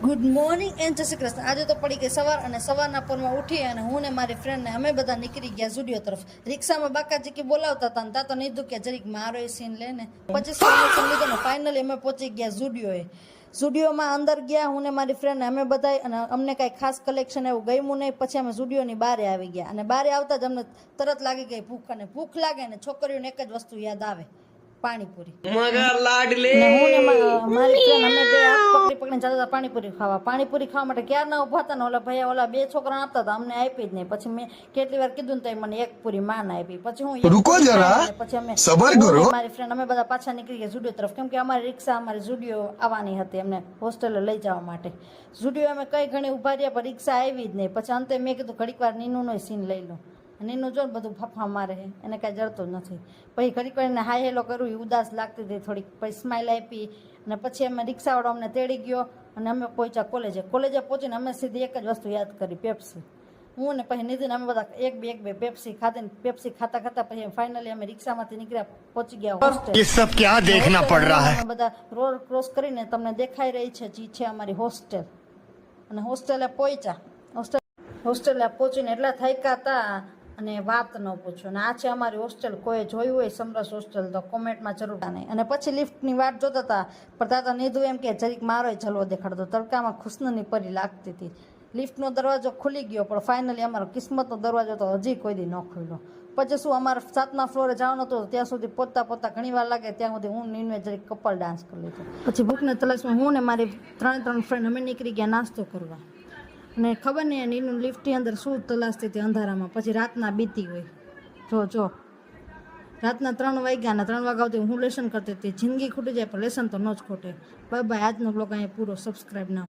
Good morning and જય શ્રી કૃષ્ણ। આજે તો પડી ગઈ સવાર અને સવારના પોરમાં ઉઠી અને હું ને મારી ફ્રેન્ડને અમે બધા નીકળી ગયા સ્ટુડિયો તરફ। રિક્ષામાં બાકાજીકી બોલાવતા હતા ને તા તો નહીં દુખ્યા જરીક મારો એ સીન લઈને 25 કિલોમીટર લીધો ને ફાઇનલી અમે પહોંચી ગયા સ્ટુડિયોએ। સ્ટુડિયોમાં અંદર ગયા હું ને મારી ફ્રેન્ડ અમે બધાય અને અમને કાંઈ ખાસ કલેક્શન એવું ગમ્યું નહીં। પછી અમે સ્ટુડિયોની બહારે આવી ગયા અને બહારે આવતા જ અમને તરત લાગી ગઈ ભૂખ અને ભૂખ લાગે ને છોકરીઓને એક જ વસ્તુ યાદ આવે, પાણીપુરી। મગર લાડલે હું ને મારી ફ્રેન્ડ અમે બે હાથ પકડી પકડીને જતા હતા પાણીપુરી ખાવા। પાણીપુરી ખાવા માટે ક્યારના ઉભા હતા ને ઓલા ભાઈ ઓલા બે છોકરાને આપતા હતા, અમને આપી જ નહીં। પછી મેં કેટલી વાર કીધું ને તો મને એક પૂરી માન આપી। પછી હું રૂકો જરા, પછી અમે સબર કરો। મારી ફ્રેન્ડ અમે બધા પાછા નીકળી ગયા સ્ટુડિયો તરફ, કેમ કે અમારી રિક્ષા અમારી સ્ટુડિયો આવવાની હતી એમને હોસ્ટેલે લઈ જવા માટે। સ્ટુડિયો અમે કઈ ઘણી ઉભા રહ્યા પણ રિક્ષા આવી જ નહીં। પછી અંતે મેં કીધું ઘડીક વાર નીનુનો સીન લઈ લો અને એનું જો બધું ફફા મારે એને કાંઈ જડતું નથી। પછી ઘડીક વાર એને હાય હેલો કરું, એ ઉદાસ લાગતી હતી થોડીક, પછી સ્માઇલ આપી અને પછી અમે રિક્ષાવાળો અમને તેડી ગયો અને અમે પહોંચ્યા કોલેજે પહોંચીને અમે સીધી એક જ વસ્તુ યાદ કરી, પેપ્સી। હું ને પછી નીતિને અમે બધા એક બે પેપ્સી ખાધી, પેપ્સી ખાતા પછી ફાઇનલી અમે રિક્ષામાંથી નીકળ્યા, પહોંચી ગયા હોસ્ટેલ। ये सब क्या देखना पड़ रहा है। અમે બધા રોડ ક્રોસ કરીને તમને દેખાઈ રહી છે જી છે અમારી હોસ્ટેલ। અને હોસ્ટેલે પહોંચ્યા, હોસ્ટેલે પહોંચીને એટલા થાક્યા હતા અને વાત ન પૂછો। અને આ છે અમારી હોસ્ટેલ, કોઈ જોયું હોય સમરસ હોસ્ટેલ તો કોમેન્ટમાં જરૂર નહીં। અને પછી લિફ્ટની વાટ જોતા હતા પણ તાતા નીધું એમ કે જરીક મારો જલવો દેખાડતો, તડકામાં ખુશનની પરી લાગતી હતી। લિફ્ટનો દરવાજો ખુલી ગયો પણ ફાઇનલી અમારો કિસ્મતનો દરવાજો તો હજી કોઈ દી ન ખુલ્યો। પછી શું અમારે 7મા ફ્લોરે જવાનું હતું, ત્યાં સુધી પોતા ઘણી વાર લાગે, ત્યાં સુધી હું નીનવે જરીક કપલ ડાન્સ કરી લીધો। પછી ભૂખને તલાશમાં હું ને મારી ત્રણ ફ્રેન્ડ અમે નીકળી ગયા નાસ્તો કરવા। અને ખબર નહીં નીનું લિફ્ટની અંદર શું તલાશતી હતી અંધારામાં। પછી રાતના બીતી હોય, જો રાતના 3 વાગ્યા ને 3 વાગ્યા સુધી હું લેસન કરતી હતી। જિંદગી ખૂટી જાય પણ લેસન તો ન જ ખોટે। બાય બાય, આજનો બ્લોગ અહીંયા પૂરો। સબસ્ક્રાઈબ ના